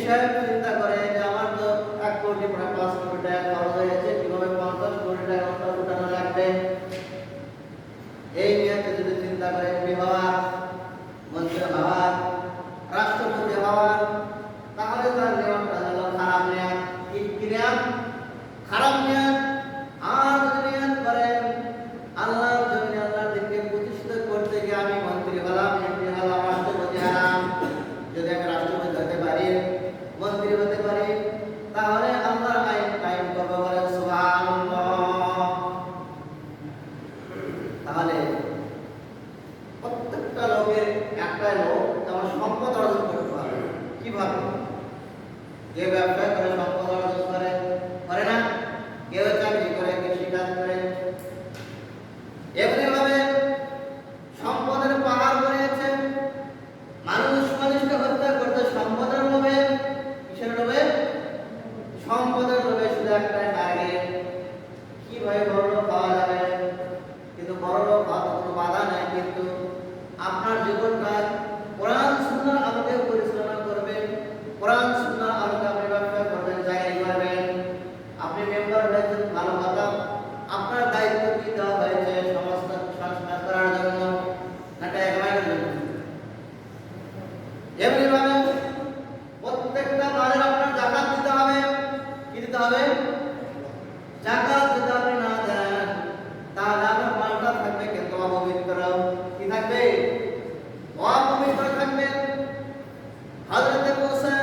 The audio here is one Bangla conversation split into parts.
সাহেব চিন্তা করে যে আমার তো 1 কোটি প্রায় 5 কোটি টাকা খরচ হয়েছে, কিভাবে 50 কোটি টাকা উঠানো লাগবে। এই নিয়ে যদি চিন্তা করে এমপি হওয়ার, মন্ত্রী হওয়ার, রাষ্ট্রপতি হওয়ার, তাহলে তার নিয়মটা হলো খারাপ নিয়ম। কি নিয়ম? খারাপ নিয়ম। আর যদি নিয়ম করেন আল্লাহর জন্য, আল্লাহর দিনকে প্রতিষ্ঠিত করতে গিয়ে আমি মন্ত্রী হলাম, এমপি হলাম, রাষ্ট্রপতি হলাম, যদি আমি রাষ্ট্রপতি হতে পারি, মন্ত্রী হতে পারি, তাহলে আল্লাহর আইন কায়েম করব, বলে সুবহানাল্লাহ। তাহলে প্রত্যেকটা লোকের একটা লোক যেমন সম্পদ অর্জন করতে পারে। কিভাবে? যে ব্যবসা করে সম্পদ অর্জন করে না, কেউ চাকরি করে, কৃষিকাজ করে, এমনিভাবে সম্পদের পাহাড় গড়েছে। মানুষ মানুষকে হত্যা করতে সম্পদের লোভে। কিসের লোভে? সম্পদের লোভে। শুধু একটা টার্গেট, কিভাবে বড়লোক হওয়া যাবে। কিন্তু বড়লোক হওয়ার কোনো বাধা নাই, কিন্তু আপনার জীবনটা কোরআন সুন্নাহর আলোকে পরিচালনা করবেন। কোরআন সুন্নাহর আলোকে আপনি ব্যবসা করবেন, চাকরি করবেন। আপনি মেম্বার হয়েছেন, ভালো কথা। আপনার দায়িত্ব কি দেওয়া হয়েছে? সমস্ত সংস্কার করার জন্য, না টাকা কামানোর জন্য? এমনিভাবে প্রত্যেকটা মালের আপনার যাকাত দিতে হবে। কি দিতে হবে? যাকাত যদি আপনি না দেন, তাহলে আপনার মালটা থাকবে কিন্তু অপবিত্র। কি থাকবে? অপবিত্র থাকবে। হযরত মুসা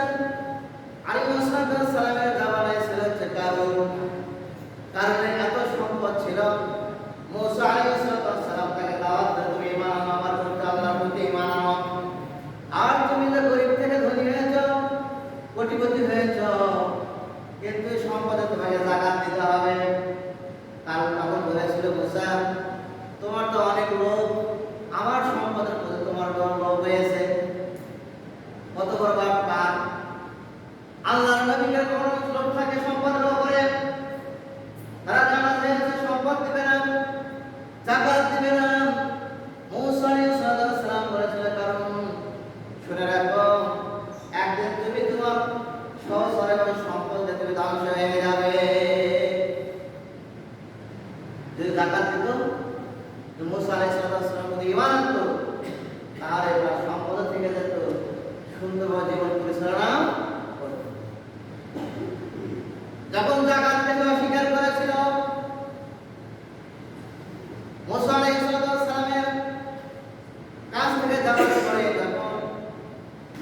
আলাইহিস সালামের জামানায় ছিল যে কারণ এত সম্পদ ছিল, মুসা আলাইহিস সালাম তাকে দাওয়াত দেন, তুমি ঈমান আনো, আমার প্রতি, আল্লাহর প্রতি ঈমান আনো। আর তুমি যে গরীব থেকে ধনী হয়েছ, কোটিপতি হয়েছ, কিন্তু এই সম্পদে তোমাকে যাকাত দিতে হবে। কারণ তখন বলেছিল মুসা, তোমার তো অনেক লোভ, আমার সম্পদের প্রতি তোমার বড় লোভ হয়েছে। কত বড় ব্যাপার! আল্লাহর নবীকে কোন লোভ থাকে সম্পদের উপরে? তারা জানা চেয়েছে সম্পদ দিবে না, যাকাত দিবে না। মুসা আলাইহিস সালাম বলেছিল, কারণ শুনে রাখো, একদিন তুমি তোমার সহচরের সম্পদ দিয়ে তুমি ধ্বংস হয়ে যাবে। যদি যাকাত দিত, মুসা আলাইহিস সালাম যদি ঈমান আনতো, তাহলে তার সম্পদ থেকে যেত, সুন্দরভাবে জীবন পরিচালনা করত। যখন যাকাত থেকে অস্বীকার করেছিল, মুসা আলাইহিস সালামের কাছ থেকে যাওয়ার পরে যখন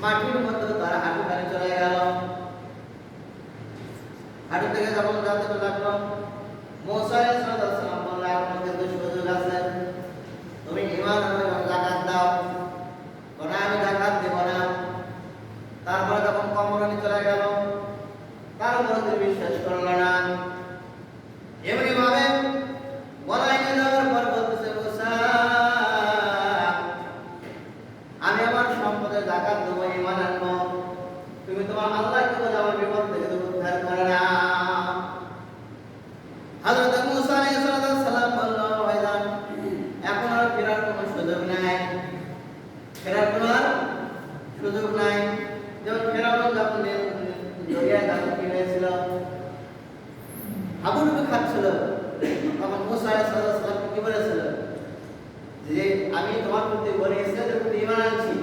মাটির মধ্যে তার হাঁটু খালি চলে গেল, হাঁটু থেকে যখন যাতে লাগলো, মুসা আলাইহিস সালাম বললেন, এখন কিন্তু সুযোগ আছে, তুমি ঈমান আনো এবং যাকাত দাও। বলে, আমি যাকাত দেব না। তারপরে যখন কমরনি চলে গেল, তারপরে তুমি বিশ্বাস করলো না। এমনি ভাবে বলাই নিয়ে যাওয়ার পর বলতেছে, মুসা, আমি আমার সম্পদের যাকাত দেবো, ঈমান আনবো, তুমি তোমার আল্লাহকে বলে আমার বিপদ থেকে তুমি উদ্ধার করে না। হযরত মুসা আলাইহিস সালাম বলল, ভাইজান, এখন আর ফেরার কোনো সুযোগ নাই, ফেরার কোনো আর সুযোগ নাই। যেমন ফেরাউন যখন দরিয়ায় যখন কি হয়েছিল, হাবুডুবু খাচ্ছিল, তখন মুসা আলাইহিস সালাম কি বলেছিল, যে আমি তোমার প্রতি বলে ইসরায়েলের প্রতি ঈমান আনছি,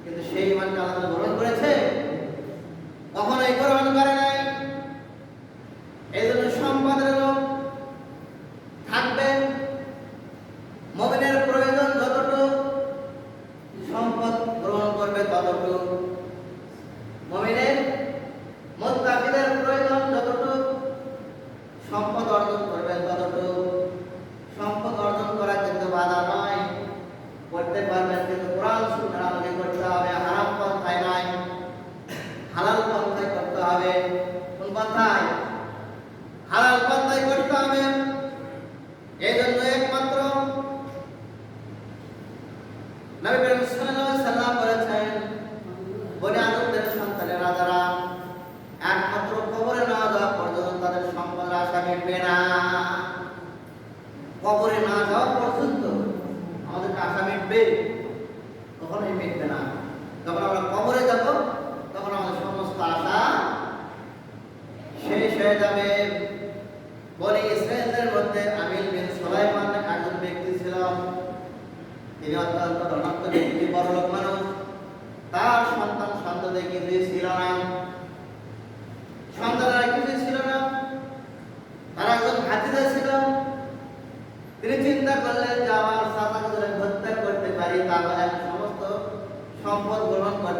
কিন্তু সেই ঈমানকে আল্লাহ গ্রহণ করেছে? কখনোই গ্রহণ করে নাই। এই জন্য সম্পদের লোভ থাকবে। মুমিনের প্রয়োজন যতটুকু, সম্পদ গ্রহণ করবে ততটুকু। মুমিনের, মুত্তাকিদের প্রয়োজন যতটুকু, সম্পদ অর্জন করবে ততটুকু। সম্পদ অর্জন করা কিন্তু বাধা নয়, করতে পারবেন, কিন্তু কোরআন সুন্নাহর আলোকে করতে হবে, হারাম পন্থায় নয়।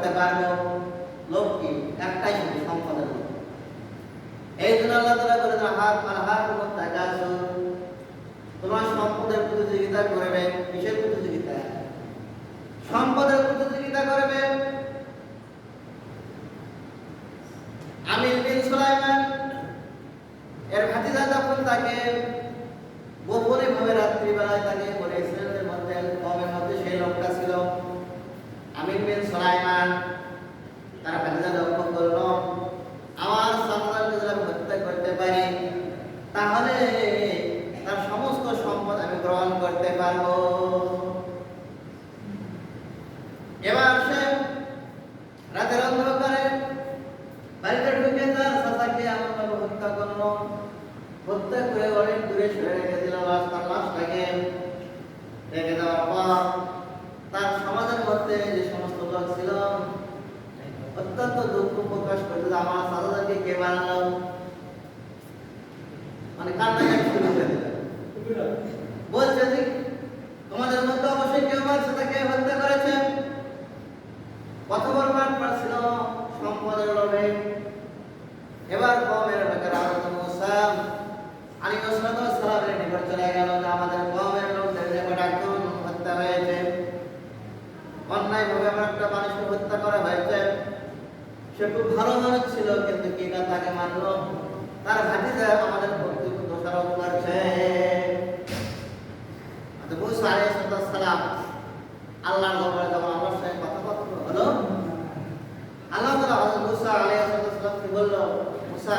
করতে পারবো। লোভ কি? একটাই শুধু, সম্পদের লোভ। এই জন্য আল্লাহ তাআলা বলেন আলহাকুমুত তাকাসুর, তোমার সম্পদের প্রতিযোগিতা করবে। কিসের প্রতিযোগিতা? সম্পদের প্রতিযোগিতা করবে। আমির বিন সুলাইমান এর ভাতিজা যখন তাকে গোপনে ভাবে রাত্রিবেলায় তাকে বলে ইসরায়েলের মধ্যে কওমের মধ্যে সেই লোকটা ছিল আমির বিন সুলাইমান, তার ভাতিজা লক্ষ্য করল আমার সন্তানকে যদি আমি হত্যা করতে পারি তাহলে তার সমস্ত সম্পদ আমি গ্রহণ করতে পারবো। এবার সে রাতের অন্ধকারে বাড়িতে ঢুকে তার চাচাকে এমনভাবে হত্যা করলো, হত্যা করে অনেক দূরে সরে রেখে দিল লাশটাকে। রেখে দেওয়ার পর তার সমাজের মধ্যে যে সমস্ত লোক ছিল অত্যন্ত দুঃখ প্রকাশ করতে, আমার চাচাকে কে মারলো, মানে কান্নাকাটি শুরু করে দিল। বলছে যে তোমাদের মধ্যে অবশ্যই কেউ আমার চাচাকে হত্যা করেছে। কত বড় বাটপার ছিল সম্পদের লোভে। এবার কওমের লোকেরা হযরত মূসা আলাইহিস সালামের নিকট চলে গেল যে আমাদের কওমের লোকদের নিকট একজন হত্যা হয়েছে, অন্যায়ভাবে আমার একটা মানুষকে হত্যা করা হয়েছে। সে খুব ভালো মানুষ ছিল, কিন্তু কে না তাকে মারলো, তার ভাতিজা আমাদের প্রতি দোষারোপ করছে। মূসা আলাইহিস সালাম আল্লাহর দরবারে যখন আল্লাহর সাথে কথা হলো, আল্লাহ তাআলা হযরত মূসা আলাইহিস সালামকে বলল, মূসা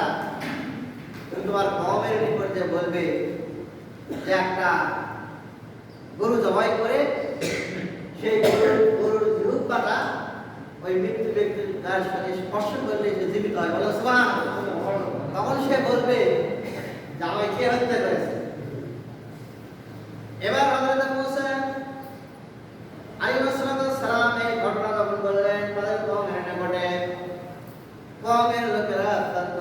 তুমি তোমার কওমের নিকট যে বলবে যে একটা গরু জবাই করে সেই গরুর জিহ্বাটা ওই মৃত্যু ব্যক্তির গায়ের সাথে স্পর্শ করলে সে জীবিত হয়, বলো সুবহানাল্লাহ। তখন সে বলবে যে আমাকে কে হত্যা করেছে। এবার হযরত মূসা আলাইহিস সালাম এই ঘটনা যখন বললেন তাদের কওমের নিকটে, কওমের লোকেরা অত্যন্ত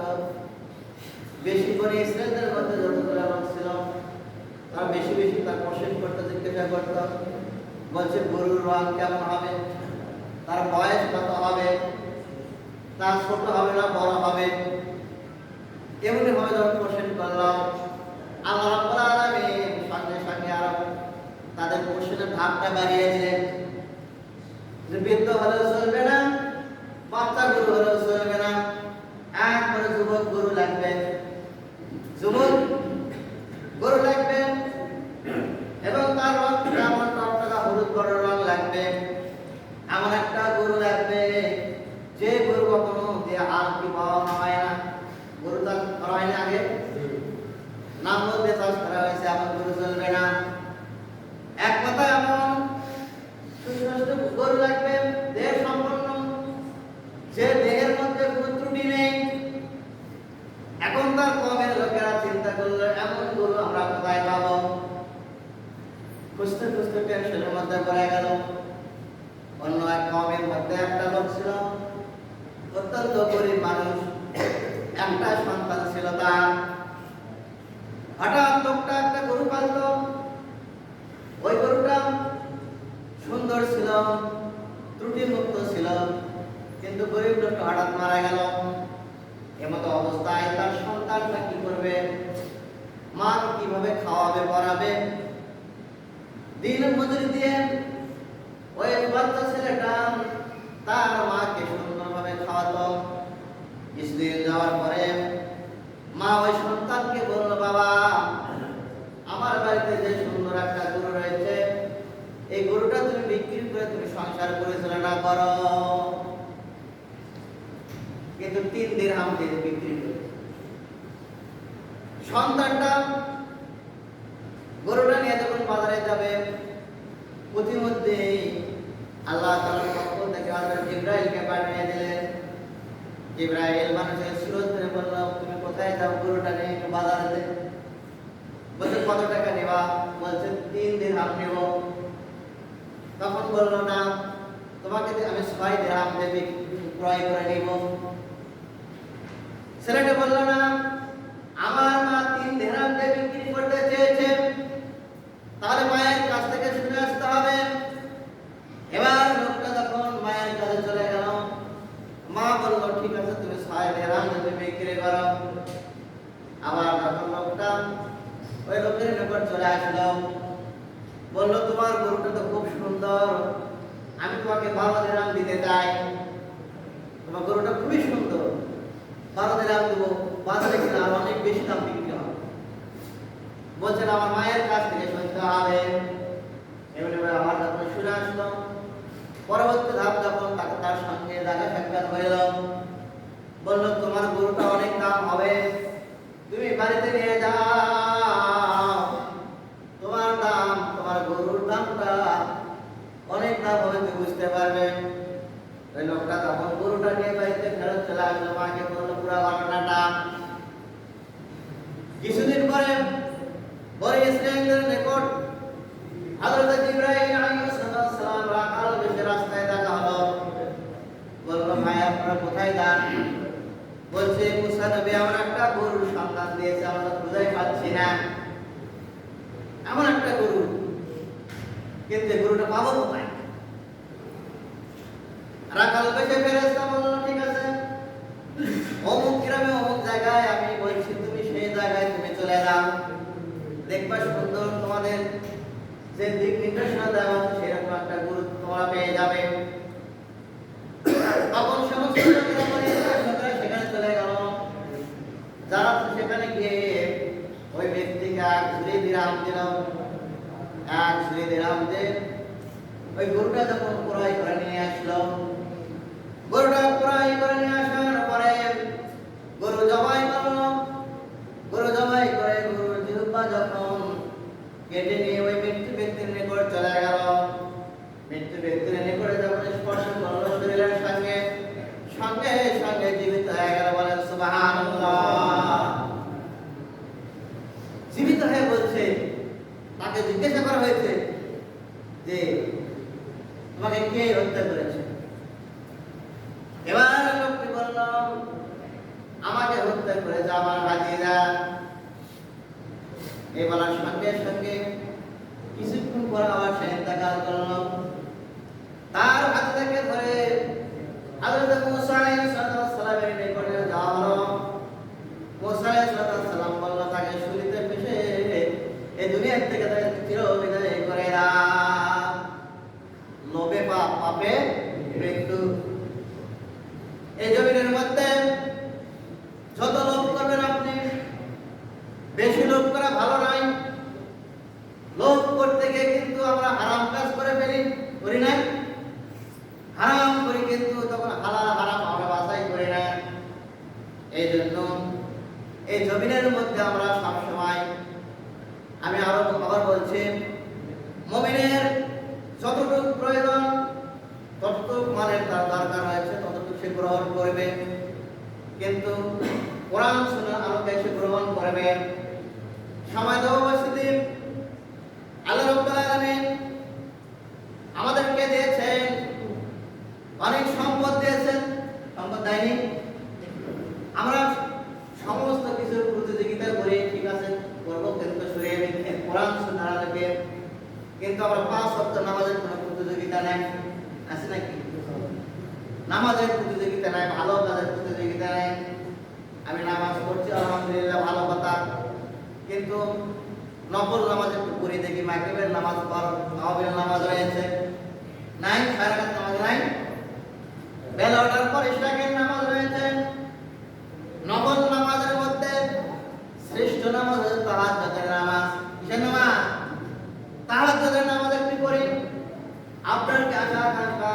বেশি করে ইসরায়েলদের মধ্যে যতগুলো লোক ছিল তারা বেশি বেশি তার কোশ্চেন করতে জিজ্ঞাসা করত। বলছে গরুর রং কেমন হবে, তার বয়স কত হবে, তার ছোট হবে না বড় হবে, এমনি ভাবে যখন কোশ্চেন করলাম আল্লাহ রাব্বুল আলামিন সঙ্গে সঙ্গে আরো তাদের কোশ্চেনের ধাপটা বাড়িয়ে দিলেন যে বৃদ্ধ হলেও চলবে না, বাচ্চা গরু হলেও চলবে না, একবারে যুবক গরু লাগবে, যুবক গরু লাগবে এবং তার রং যেমন টকটকা হলুদ বড় রং লাগবে, এমন একটা গরু লাগবে যে গরু কখনো যে আর কি পাওয়া হয় না, গরু চাষ করা হয় না আগে, নাম বলতে চাষ করা হয়েছে, এমন গরু চলবে না। এক কথা এমন সুস্পষ্ট গরু লাগবে দেহ সম্পন্ন, যে দেহের মধ্যে কোনো ত্রুটি নেই। এখন তার কওমের লোকেরা চিন্তা করলো এমন গরু আমরা কোথায় পাবো। খুঁজতে খুঁজতে টেনশনের মধ্যে পড়ে গেল। অন্য এক কওমের মধ্যে একটা লোক ছিল অত্যন্ত গরিব মানুষ, একটা সন্তান ছিল তার। হঠাৎ লোকটা একটা গরু পালত, ওই গরুটা সুন্দর ছিল, ত্রুটি মুক্ত ছিল, কিন্তু গরিব লোকটা হঠাৎ মারা গেল। এমতো অবস্থায় তার সন্তানটা কি করবে, মা কিভাবে খাওয়াবে পড়াবে, দিন মজুরি দিয়ে ওই বাচ্চা ছেলেটা তার মাকে সুন্দরভাবে খাওয়াতো। কিছুদিন যাওয়ার পরে মা ওই সন্তানকে বলল, বাবা আমার বাড়িতে যে সুন্দর একটা গরু রয়েছে, এই গরুটা তুমি বিক্রি করে তুমি সংসার পরিচালনা করো। কিন্তু 3 দিরহাম দিয়ে বিক্রি করে সন্তানটা গরুটা নিয়ে যখন বাজারে যাবে, প্রতিমধ্যে আল্লাহ তাআলার পক্ষ থেকে হযরত জিবরাইলকে পাঠিয়ে দিলেন। জিবরাইল মানুষের সুরত ধরে বলল, তুমি কোথায় যাও, গরুটা নিয়ে একটু বাজারে। বলছে কত টাকা নেবা, বলছে 3 দিরহাম নেব। তখন বলল না, তোমাকে আমি 6 দিরহাম দিয়ে ক্রয় করে নিব। ছেলেটা বলল না, আমার মা 3 দিরহাম দিয়ে বিক্রি করতে চেয়েছে, তাহলে মায়ের কাছ থেকে শুনে আসতে হবে। এবার লোকটা যখন মায়ের কাছে চলে গেল, বললো ঠিক আছে তুমি 6 দিরহাম তুমি বিক্রি করো। আবার যখন লোকটা ওই লোকের নিকট চলে আসলো, বললো তোমার গরুটা তো খুব সুন্দর, আমি তোমাকে 12 দিরহাম দিতে চাই, তোমার গরুটা খুবই সুন্দর, 12 দিরহাম দেবো, বাজারে কিনা আর অনেক বেশি দাম বিক্রি হবে। বলছেন আমার মায়ের কাছ থেকে শুনতে হবে। এমনি আমার যখন শুনে আসলো, পরবর্তী ধাপ যখন তাকে তার সঙ্গে দেখা সাক্ষাৎ হইল, বললো তোমার গরুটা অনেক দাম হবে, তুমি বাড়িতে নিয়ে যাও, তোমার দাম, তোমার গরুর দামটা অনেক দাম হবে, তুমি বুঝতে পারবে। ওই লোকটা তখন গরুটা নিয়ে বাড়িতে ফেরত চলে আসলো, মাকে বললো পুরো ঘটনাটা। কিছুদিন পরে বড় ইসরায়েলের নিকট হযরত জিবরাইল আলাইহিস সালাম রাকাল বেশে রাস্তায় দেখা হলো। বলল ভাই আপনারা কোথায় যান? বলছে মুসা নবী আমার একটা গরুর সন্ধান দিয়েছে, আমরা খুঁজে পাচ্ছি না, এমন একটা গরু, কিন্তু গরুটা পাবো কোথায়? রাকাল বেশে ফেরেশতা বলল ঠিক আছে, অমুক গ্রামে অমুক জায়গায় আমি বলছি, তুমি সেই জায়গায় তুমি চলে যাও, দেখবা সুন্দর তোমাদের যে দিক নির্দেশনা দেওয়া আছে সেরকম একটা গরু তোমরা পেয়ে যাবে। তখন সমস্ত লোকেরা সেখানে চলে গেল। যারা সেখানে গিয়ে ওই ব্যক্তিকে 1 ঝুড়ি দিরহাম দিল। 1 ঝুড়ি দিরহাম দিয়ে ওই গরুটা যখন ক্রয় করে নিয়ে আসলো, গরুটা ক্রয় করে নিয়ে আসার পরে গরু জবাই করলো। গরু জবাই করে গরুর জিহ্বা যখন কেটে নিয়ে ওই মৃত্যু ব্যক্তির নিকট চলে গেল, মৃত্যু ব্যক্তির নিকটে যখন স্পর্শ করলো শরীরের সঙ্গে, সঙ্গে সঙ্গে জীবিত হয়ে গেল। বলেন সুবহানাল্লাহ। জীবিত হয়ে বলছে, তাকে জিজ্ঞাসা করা হয়েছে যে তোমাকে কে হত্যা করেছে? এবার লোকটি বলল আমাকে হত্যা করেছে আমার ভাতিজা। এই বলার সঙ্গে সঙ্গে কিছুক্ষণ পর আবার সে ইন্তেকাল করলো। তার ভাতিজাকে ধরে হযরত মুসা আলাইহিস সালামের নিকটে যাওয়া হলো। মুসা আলাইহিস সালাম বলল তাকে শুলিতে পিষে এই দুনিয়া থেকে তাকে চিরবিদায় করে দাও। লোভে পাপ, পাপে মৃত্যু। এই জমিনের মধ্যে যত লোভ করবেন আপনি, বেশি লোভ করা ভালো নয়। লোভ করতে গিয়ে কিন্তু আমরা হারাম কাজ করে ফেলি, করি না? হারাম করি কিন্তু তখন হালাল হারাম আমরা বাছাই করি না। এই জন্য এই জমিনের মধ্যে আমরা সবসময়, আমি আবার বলছি, মুমিনের যতটুকু প্রয়োজন ততটুকু মানের তার দরকার রয়েছে ততটুকু সে গ্রহণ করবে, কিন্তু কোরআন সুন্নাহর আলোকে সে গ্রহণ করবে। সময় দেওয়া উপস্থিতি, আল্লাহ রাব্বুল আলামিন আমাদেরকে দিয়েছেন, অনেক সম্পদ দিয়েছেন, সম্পদ দেয়নি? আমরা সমস্ত কিছুর প্রতিযোগিতা করি, ঠিক আছে করবো, কিন্তু শরীরে কোরআন সুন্নাহর আলোকে, কিন্তু আমরা 5 ওয়াক্ত নামাজের কোনো প্রতিযোগিতা নেই, আছে নাকি? নামাজের প্রতিযোগিতা নাই, ভালো কাজের প্রতিযোগিতা নাই। আমি নামাজ পড়ছি আলহামদুলিল্লাহ, ভালো কথা, কিন্তু নফল নামাজ একটু পড়ি দেখি, মাগরিবের নামাজ পড়, নওয়াবের নামাজ রয়েছে নাই, সারাকাত নামাজ নাই, বেলা ওঠার পর ইশরাকের নামাজ রয়েছে। নফল নামাজের মধ্যে শ্রেষ্ঠ নামাজ হচ্ছে তাহাজ্জুদের নামাজ। কিসের নামাজ? তাহাজ্জুদের নামাজ একটু পড়ি। আপনার কি আশা আকাঙ্ক্ষা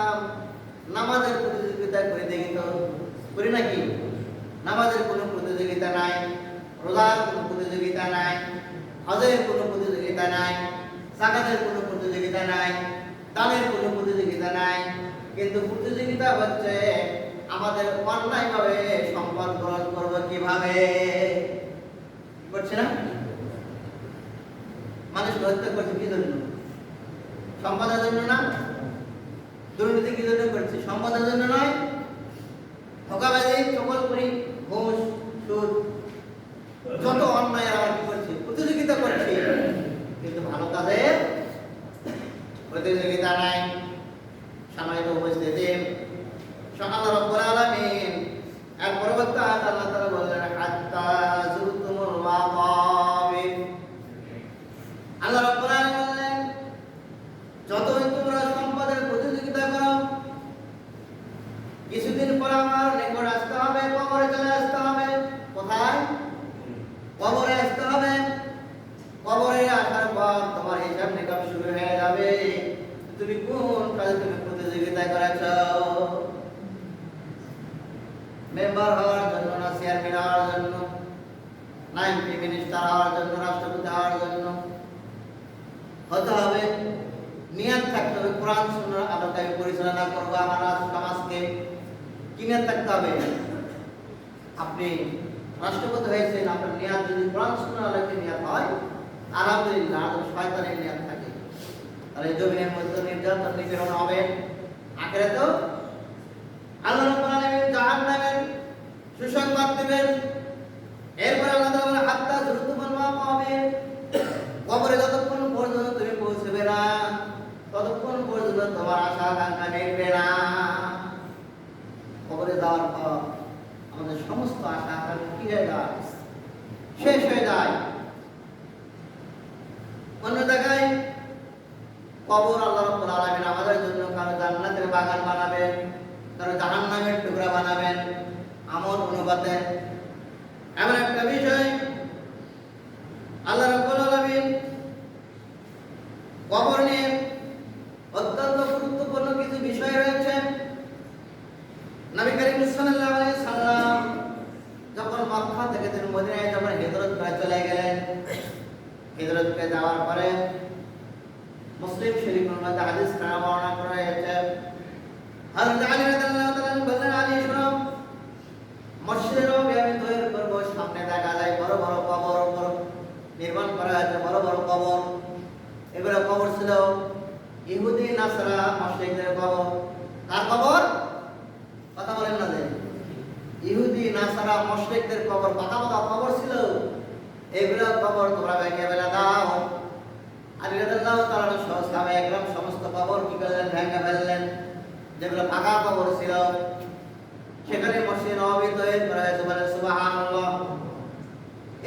নামাজের প্রতিযোগিতা করে দেখি তো, করি নাকি? নামাজের কোনো প্রতিযোগিতা নাই, রোজার কোনো প্রতিযোগিতা নাই, হজের কোনো প্রতিযোগিতা নাই, যাকাতের কোনো প্রতিযোগিতা নাই, দানের কোনো প্রতিযোগিতা নাই, কিন্তু প্রতিযোগিতা হচ্ছে আমাদের অন্যায়ভাবে সম্পদ গ্রহণ করব কিভাবে, করছে না? মানুষ হত্যা করছে কি জন্য? সম্পদের জন্য না? দুর্নীতি কি জন্য করছে? সম্পদের জন্য নয়। ধোঁকাবাজি, চকলখড়ি, ঘুষ, সুদ, যত অন্যায় আমরা কি করছি? প্রতিযোগিতা করছি, কিন্তু ভালো কাজে প্রতিযোগিতা নাই। সম্মানিত উপস্থিতি, আল্লাহ রাব্বুল আলামিন মেম্বার হওয়ার জন্য, না চেয়ারম্যান হওয়ার জন্য, না এমপি মিনিস্টার হওয়ার জন্য, রাষ্ট্রপতি হওয়ার জন্য। হতে হবে নিয়ত থাকতে হবে কোরআন সুন্নাহর আলোকে আমি পরিচালনা করবো আমার সমাজকে। কি নিয়ত থাকতে হবে? আপনি রাষ্ট্রপতি হয়েছেন, আপনার নিয়ত যদি কোরআন সুন্নাহর আলোকে নিয়ত হয়, আলহামদুলিল্লাহ। আর শয়তানের নিয়ত থাকে, তাহলে জমিনের মধ্যে নির্যাতন নিপীড়ন হবে। আখিরাতেও আল্লাহ রাব্বুল আলামিন জাহান্নামের সুসংবাদ দিবেন। এরপর আল্লাহ তাআলা বলেন হাত্তা যুরতুমুল মাকাবির, কবরে যতক্ষণ পর্যন্ত তুমি পৌঁছবে না ততক্ষণ পর্যন্ত তোমার আশা আকাঙ্ক্ষা মিটবে না। কবরে যাওয়ার পর আমাদের সমস্ত আশা আকাঙ্ক্ষা কি হয়ে যায়? শেষ হয়ে যায়। অন্য জায়গায় কবর আল্লাহ রাব্বুল আলামিন আমাদের জন্য কারো জান্নাতের বাগান বানাবেন, কারো জাহান্নামের টুকরা বানাবেন আমল অনুপাতে। এমন একটা বিষয় আল্লাহ রাব্বুল আলামিন কবর নিয়ে অত্যন্ত গুরুত্বপূর্ণ কিছু বিষয় রয়েছে। নবী করিম সাল্লাল্লাহু আলাইহি সাল্লাম যখন মক্কা থেকে তিনি মদিনায় যখন হিজরত করে চলে গেলেন, হিজরত করে যাওয়ার পরে মুসলিম শরীফের মধ্যে হাদিস বর্ণনা করা হয়েছে, হযরত আলী রাদিয়াল্লাহু তাআলা বলেন, আলী শোনো, মসজিদে নববী আমি তৈরি করব, সামনে দেখা যায় বড় বড় কবর নির্মাণ করা হয়েছে, বড় বড় কবর। এগুলো কবর ছিল ইহুদি নাসারা মুশরিকদের কবর। কার কবর? কথা বলেন না যে ইহুদি নাসারা মুশরিকদের কবর, পাকা পাকা কবর ছিল। এগুলো কবর তোমরা ভেঙে ফেলে দাও। আলী রাদিয়াল্লাহু তাআলা সাহাবায়ে একরাম সমস্ত কবর কি করলেন? ভেঙে ফেললেন। যেগুলো পাকা কবর ছিল সেখানে মসজিদ নববী তৈরি করা হয়েছে। বলে সুবহানাল্লাহ।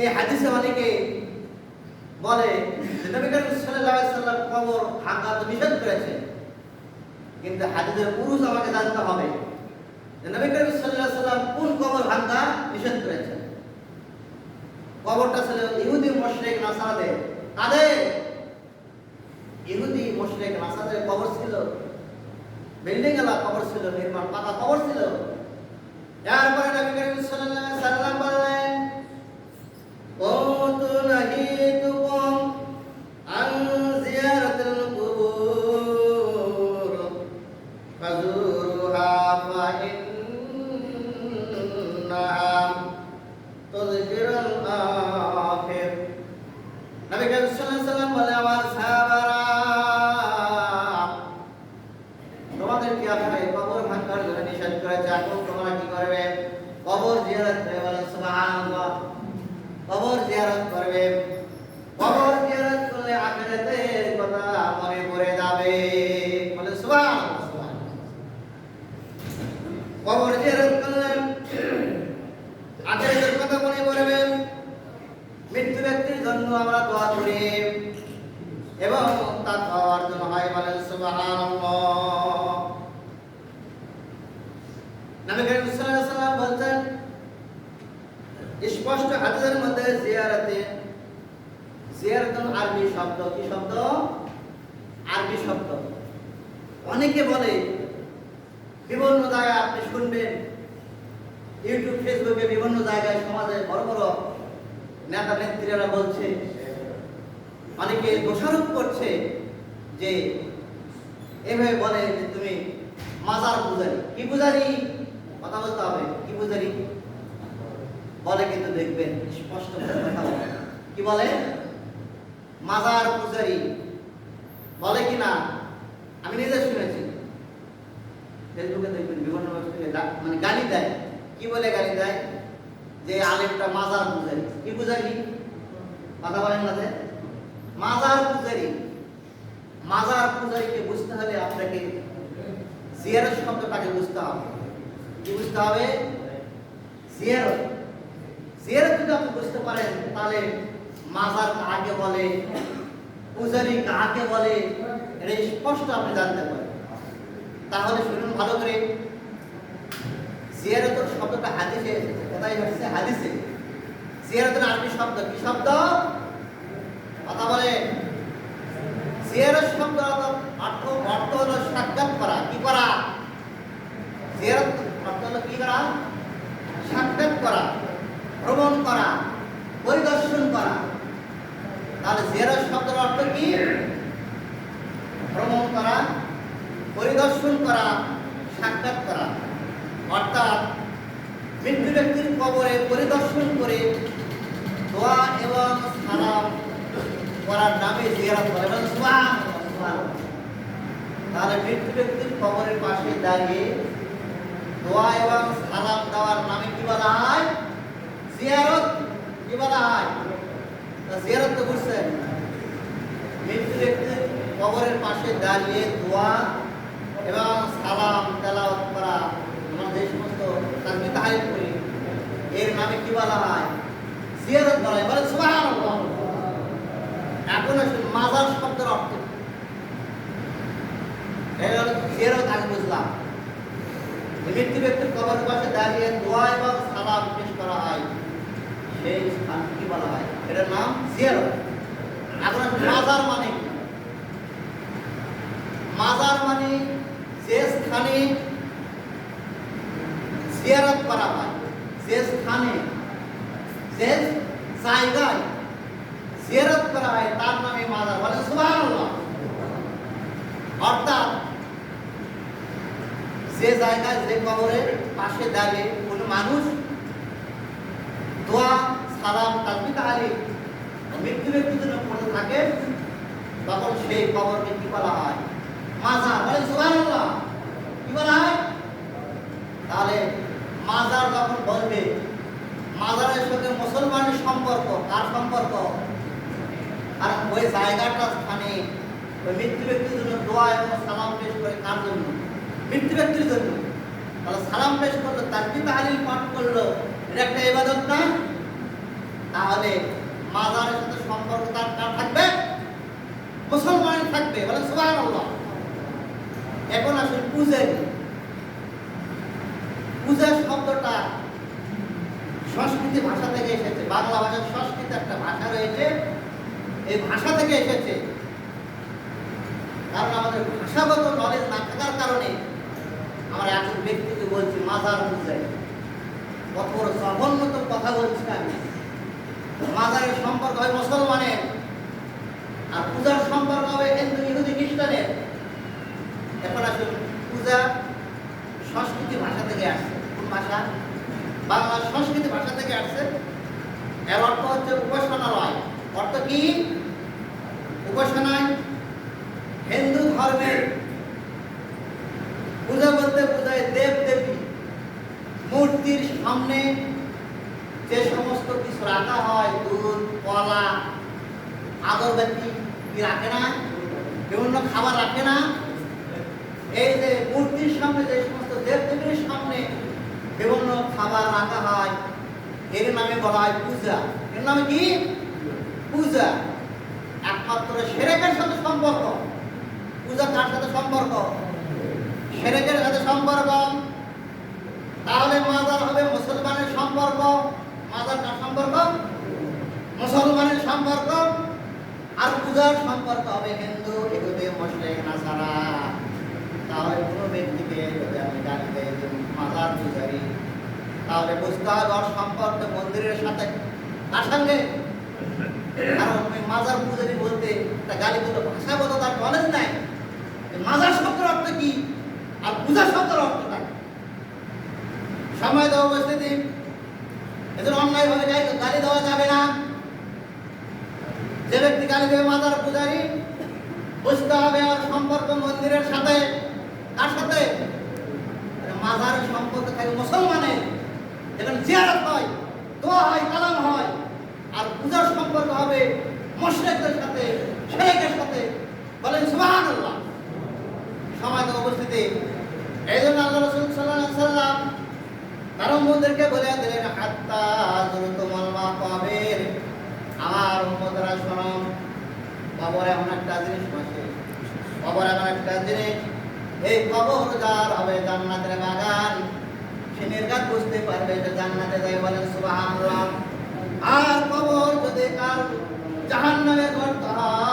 এই হাদিসে অনেকে বলে যে নবী করিম সাল্লাল্লাহু আলাইহি সাল্লাম কবর ভাঙা তো নিষেধ করেছেন, কিন্তু হাদিসের পুরুষ আমাকে জানতে হবে যে নবী করিম সাল্লাল্লাহু আলাইহি সাল্লাম কোন কবর ভাঙা নিষেধ করেছেন। কবরটা ছিল ইহুদি মুশরিক নাসারাদের। কাদের? ইহুদি মুশরিক নাসারাদের কবর ছিল, বিল্ডিং এলা কবর ছিল, নির্মাণ পাকা কবর ছিল। এরপরে নবী করিম সাল্লাল্লাহু আলাইহি সাল্লাম বললেন, কুনতু নাহিতুকুম আন জিয়ারাতিল কুবুর ফাজুরুহা ফা ইন্নাহা তুযকিরুল আখির। নবী করিম সাল্লাল্লাহু আলাইহি সাল্লাম বলে, আমার সাহাবারা, তোমাদেরকে আসলে কবর ভাঙার জন্য নিষেধ করেছে, এখন তোমরা কি করবে? কবর জিয়ারত করবে। বলেন সুবহানাল্লাহ। কবর জিয়ারত করবে। কবর জিয়ারত করলে আখিরাতের কথা মনে পড়ে যাবে। বলেন সুবহানাল্লাহ। কবর জিয়ারত করলে আখিরাতের কথা মনে পড়বে। মৃত্যু ব্যক্তির জন্য আমরা দোয়া করি এবং তা পাওয়ার জন্য হয়। বলেন সুবহানাল্লাহ। নবী করিম সাল্লাল্লাহু আলাইহি সাল্লাম বলেন স্পষ্ট হাদিসের মধ্যে জিয়ারাতুন আরবি শব্দ। কি শব্দ? আরবি শব্দ। অনেকে বলে, বিভিন্ন জায়গায় আপনি শুনবেন, ইউটিউব ফেসবুকে বিভিন্ন জায়গায় সমাজে বড় বড় নেতা নেত্রীরা বলছে, অনেকে দোষারোপ করছে যে এভাবে বলে যে তুমি মাজার পূজারী। কি পূজারী? কথা বলতে হবে। কি পূজারী বলে, কিন্তু দেখবেন স্পষ্ট কথা বলে। কি বলে? মাজার পূজারী বলে কিনা আমি নিজে শুনেছি। ফেসবুকে দেখবেন বিভিন্ন মানে গালি দেয়। কি বলে গালি দেয়? যে আলেমটা মাজার পূজারী। কি পূজারী? কথা বলেন না যে মাজার পূজারী। মাজার পূজারীকে বুঝতে হলে আপনাকে জিয়ারত শব্দটাকে বুঝতে হবে। কি বুঝতে হবে? জিয়ারত। জিয়ারত যদি আপনি বুঝতে পারেন তাহলে মাজার কাকে বলে, পূজারী কাকে বলে, এটা স্পষ্ট আপনি জানতে পারেন। তাহলে শুনুন ভালো করে। জিয়ারতের শব্দটা হাদিসে এসেছে। কোথায় এসেছে? হাদিসে। জিয়ারতের আরবি শব্দ কি শব্দ? কথা বলে। জিয়ারত শব্দ অর্থ হলো সাক্ষাৎ করা। কি করা? জিয়ারত অর্থ হলো কি করা? মৃত্যু ব্যক্তির কবরে পরিদর্শন করে দোয়া এবং সালাম করার নামে জিয়ারত করে। বলেন সুবহানাল্লাহ, সুবহানাল্লাহ। তাহলে মৃত্যু ব্যক্তির কবরের পাশে দাঁড়িয়ে দোয়া এবং সালাম দেওয়ার নামে কি বলা হয়? জিয়ারত। কি বলা হয়? জিয়ারত তো বুঝছেন, মৃত্যু ব্যক্তির কবরের পাশে দাঁড়িয়ে দোয়া এবং সালাম তেলাওয়াত করা, আমরা যে সমস্ত তাকবীর তাহলিল করি, এর নামে কি বলা হয়? জিয়ারত বলা হয়। বলেন সুবহানাল্লাহ। এখন আসুন মাজার শব্দের অর্থ কি? জিয়ারত আগে বুঝলাম, মৃত্যু ব্যক্তির কবরের পাশে দাঁড়িয়ে দোয়া এবং সালাম পেশ করা হয়, সেই স্থান কি বলা হয়? এটার নাম জিয়ারত। এখন আসুন মাজার মানে কি? মাজার মানে যে স্থানে জিয়ারত করা হয়, যে স্থানে, যে জায়গায় জিয়ারত করা হয় তার নামে মাজার। বলে সুবহানাল্লাহ। অর্থাৎ যে জায়গায়, যে কবরের পাশে দাঁড়িয়ে কোনো মানুষ দোয়া সালাম তাকবীর তাহলিল মৃত্যু ব্যক্তির জন্য পড়ে থাকে, তখন সেই কবরকে কি বলা হয়? মাজার। বলে সুবহানাল্লাহ। কি বলা হয়? তাহলে মাজার যখন বলবে, মাজারের সঙ্গে মুসলমানের সম্পর্ক, কার সম্পর্ক? আর ওই জায়গাটা স্থানে ওই মৃত্যু ব্যক্তির জন্য দোয়া এবং সালাম পেশ করে, কার জন্য? মৃত্যু ব্যক্তির জন্য। তাহলে সালাম পেশ করলো, তাকবীর তাহলিল পাঠ করলো, এটা একটা ইবাদত না? তাহলে মাজারের সাথে সম্পর্ক তার কার থাকবে? মুসলমানের থাকবে। বলে সুবহানাল্লাহ। এখন আসুন পূজারি। পূজা শব্দটা সংস্কৃত ভাষা থেকে এসেছে। বাংলা ভাষার সংস্কৃত একটা ভাষা রয়েছে, এই ভাষা থেকে এসেছে। কারণ আমাদের ভাষাগত নলেজ না থাকার কারণে আমরা একজন ব্যক্তিকে বলছি মাজার পূজারি। কত বড় জঘন্যত কথা বলছি আমি। মাজারের সম্পর্ক হয় মুসলমানের, আর পূজার সম্পর্ক হবে হিন্দু, ইহুদি, খ্রিস্টানের। এখন আসুন পূজা সংস্কৃতি ভাষা থেকে আসছে। কোন ভাষা? বাংলা সংস্কৃতি ভাষা থেকে আসছে। এর অর্থ হচ্ছে উপাসনালয়। অর্থ কি? উপাসনায় হিন্দু ধর্মের পূজা বলতে বোঝায় দেব দেবী মূর্তির সামনে যে সমস্ত কিছু রাখা হয়, দুধ, কলা, আগরবাতি কি রাখে না? বিভিন্ন খাবার রাখে না? এই যে মূর্তির সামনে, যে সমস্ত দেব দেবীর সামনে বিভিন্ন খাবার রাখা হয়, এর নামে বলা হয় পূজা। এর নামে কি? পূজা। একমাত্র শিরকের সাথে সম্পর্ক। পূজা কার সাথে সম্পর্ক? শিরকের সাথে সম্পর্ক। তাহলে মাজার হবে মুসলমানের সম্পর্ক। মাজার কার সম্পর্ক? মুসলমানের সম্পর্ক। আর পূজার সম্পর্ক হবে হিন্দু, ইহুদি, মুশরিক, নাসারা। তাহলে কোনো ব্যক্তিকে যদি আমি গালি দেই যে মাজার পূজারি, তাহলে বুঝতে হবে ওর সম্পর্ক মন্দিরের সাথে, তার সঙ্গে। কারণ ওই মাজার পূজারি বলতে একটা গালি দিল, ভাষাগত তার নলেজ নাই মাজার শব্দের অর্থ কি আর পূজা শব্দের অর্থটা কি। সময় দেওয়া উপস্থিতি, এদের অন্যায়ভাবে গালি দেওয়া যাবে না। যে ব্যক্তি গালি দেবে মাজার পূজারি, বুঝতে হবে ওর সম্পর্ক মন্দিরের সাথে। কার সাথে? মাজারের সম্পর্ক থাকে মুসলমানের, যেখানে জিয়ারত হয়, দোয়া হয়, কালাম হয়। আর পূজার সম্পর্ক হবে মুশরিকদের সাথে, শিরকের সাথে। বলেন সুবহানাল্লাহ। সময় তো উপস্থিতি, এই জন্য আল্লাহ রাসূল সাল্লাল্লাহু আলাইহি ওয়াসাল্লাম তার উম্মতদেরকে বলে দিলেন, হাত্তা যুরতুমুল মাকাবির, আমার উম্মতরা শোনো, কবর এমন একটা জিনিস বসে, কবর এমন একটা জিনিস, এই কবর যার হবে জান্নাতের বাগান, সে নির্ঘাত বুঝতে পারবে যে জান্নাতে যাবে। বলেন সুবহানাল্লাহ। আর কবর যদি কার জাহান্নামের গর্ত হয়,